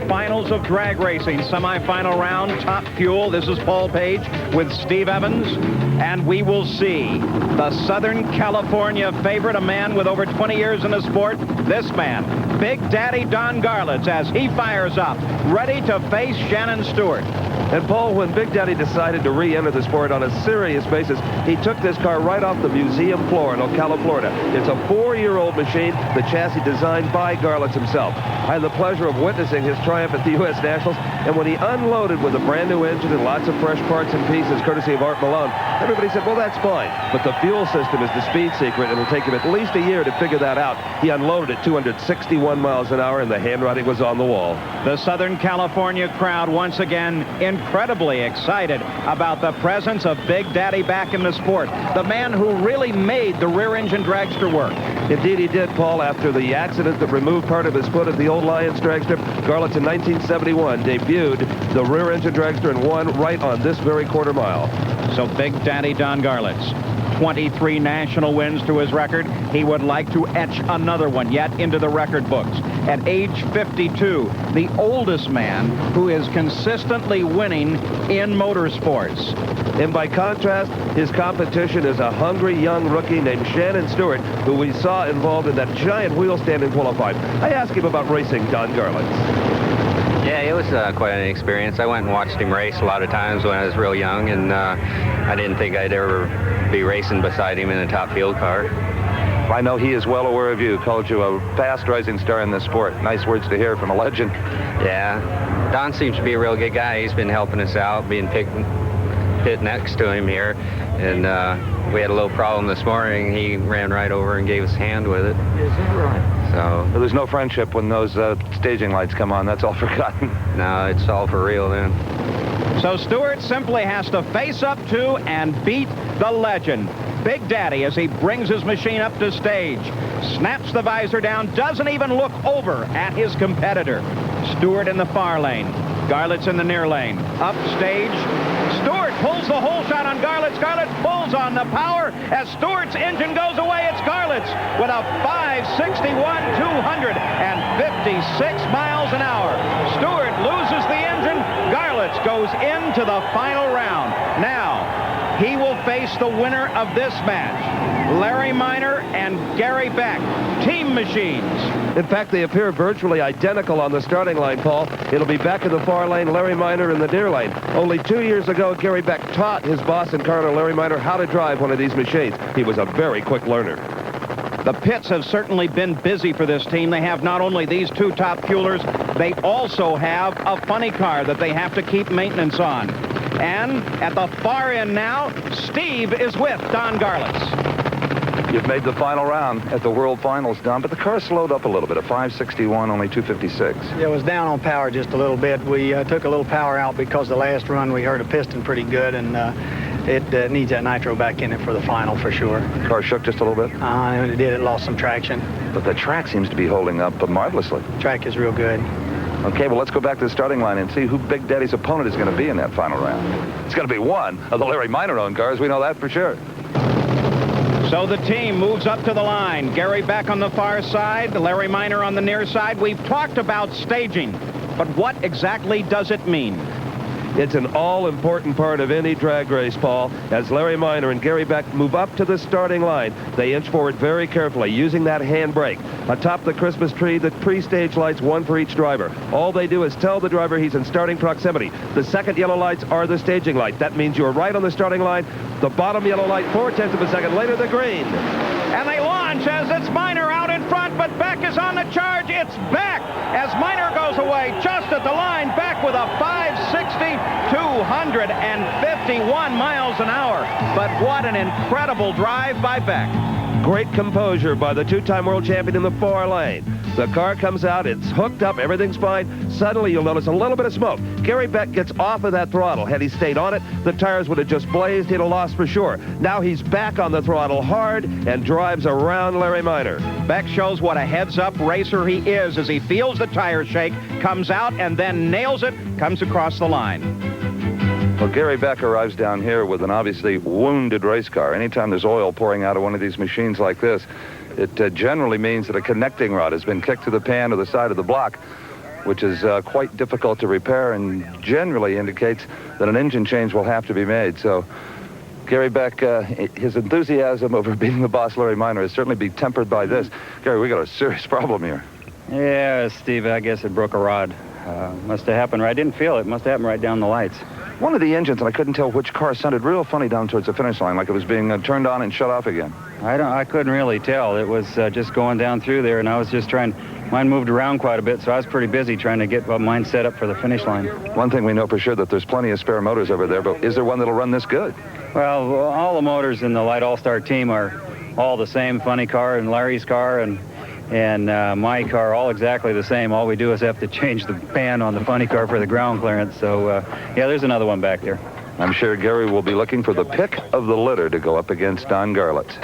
finals of drag racing. Semifinal round, Top Fuel. This is Paul Page with Steve Evans. And we will see the Southern California favorite, a man with over 20 years in the sport. This man, Big Daddy Don Garlits, as he fires up, ready to face Shannon Stuart. And Paul, when Big Daddy decided to re-enter the sport on a serious basis, he took this car right off the museum floor in Ocala, Florida. It's a 4-year-old machine, the chassis designed by Garlits himself. I had the pleasure of witnessing his triumph at the U.S. Nationals, and when he unloaded with a brand new engine and lots of fresh parts and pieces, courtesy of Art Malone, everybody said, well, that's fine. But the fuel system is the speed secret, and it'll take him at least a year to figure that out. He unloaded at 261 miles an hour, and the handwriting was on the wall. The Southern California crowd once again incredibly excited about the presence of Big Daddy back in the sport. The man who really made the rear-engine dragster work. Indeed he did, Paul. After the accident that removed part of his foot at the old Lions drag strip, Garlits in 1971 debuted the rear-engine dragster and won right on this very quarter mile. So Big Daddy Don Garlits, 23 national wins to his record. He would like to etch another one yet into the record books. At age 52, the oldest man who is consistently winning in motorsports. And by contrast, his competition is a hungry young rookie named Shannon Stuart, who we saw involved in that giant wheel stand in qualifying. I asked him about racing Don Garlits. Yeah, it was quite an experience. I went and watched him race a lot of times when I was real young, and I didn't think I'd ever be racing beside him in a top field car. I know he is well aware of you, called you a fast rising star in this sport. Nice words to hear from a legend. Yeah, Don seems to be a real good guy. He's been helping us out, being pit next to him here, and we had a little problem this morning. He ran right over and gave us a hand with it. Is that right? So there's no friendship when those staging lights come on. That's all forgotten. No, it's all for real then. So Stuart simply has to face up to and beat the legend, Big Daddy, as he brings his machine up to stage, snaps the visor down, doesn't even look over at his competitor. Stuart in the far lane, Garlits in the near lane. Up stage, Stuart pulls the whole shot on Garlits. Garlits pulls on the power as Stuart's engine goes away. It's Garlits with a 561, 256 miles an hour. Stuart loses the engine. Garlits goes into the final round. Now, he will face the winner of this match, Larry Minor and Gary Beck, team machines. In fact, they appear virtually identical on the starting line, Paul. It'll be Beck in the far lane, Larry Minor in the near lane. Only 2 years ago, Gary Beck taught his boss and car owner, Larry Minor, how to drive one of these machines. He was a very quick learner. The pits have certainly been busy for this team. They have not only these two top fuelers, they also have a funny car that they have to keep maintenance on. And at the far end now, Steve is with Don Garlits. You've made the final round at the World Finals, Don, but the car slowed up a little bit, a 561, only 256. It was down on power just a little bit. We took a little power out because the last run we heard a piston pretty good, and it needs that nitro back in it for the final for sure. The car shook just a little bit? It did. It lost some traction. But the track seems to be holding up marvelously. Track is real good. Okay, well, let's go back to the starting line and see who Big Daddy's opponent is going to be in that final round. It's going to be one of the Larry Minor-owned cars. We know that for sure. So the team moves up to the line. Gary Beck on the far side, Larry Minor on the near side. We've talked about staging, but what exactly does it mean? It's an all-important part of any drag race, Paul. As Larry Minor and Gary Beck move up to the starting line, they inch forward very carefully, using that handbrake. Atop the Christmas tree, the pre-stage lights, one for each driver. All they do is tell the driver he's in starting proximity. The second yellow lights are the staging light. That means you're right on the starting line. The bottom yellow light, 4/10 of a second later, the green. And they launch as it's Minor out in front, but Beck is on the charge. It's Beck as Minor goes away just at the line. Beck with a 560, 251 miles an hour. But what an incredible drive by Beck. Great composure by the two-time world champion in the far lane. The car comes out, it's hooked up, everything's fine. Suddenly you'll notice a little bit of smoke. Gary Beck gets off of that throttle. Had he stayed on it, the tires would have just blazed. He'd have lost for sure. Now he's back on the throttle hard and drives around Larry Minor. Beck shows what a heads-up racer he is as he feels the tire shake, comes out and then nails it, comes across the line. Well, Gary Beck arrives down here with an obviously wounded race car. Anytime there's oil pouring out of one of these machines like this, it generally means that a connecting rod has been kicked to the pan or the side of the block. which is quite difficult to repair and generally indicates that an engine change will have to be made. So Gary Beck, his enthusiasm over beating the boss Larry Minor is certainly be tempered by this. Gary, we got a serious problem here. Yeah, Steve, I guess it broke a rod. Must have happened right. I didn't feel it. Must have happened right down the lights. One of the engines, and I couldn't tell which car, sounded real funny down towards the finish line, like it was being turned on and shut off again. I couldn't really tell. It was just going down through there, and I was just trying. Mine moved around quite a bit, so I was pretty busy trying to get mine set up for the finish line. One thing we know for sure, that there's plenty of spare motors over there, but is there one that'll run this good? Well, all the motors in the Light All-Star team are all the same. Funny car and Larry's car and my car, all exactly the same. All we do is have to change the pan on the funny car for the ground clearance. So, yeah, there's another one back there. I'm sure Gary will be looking for the pick of the litter to go up against Don Garlits.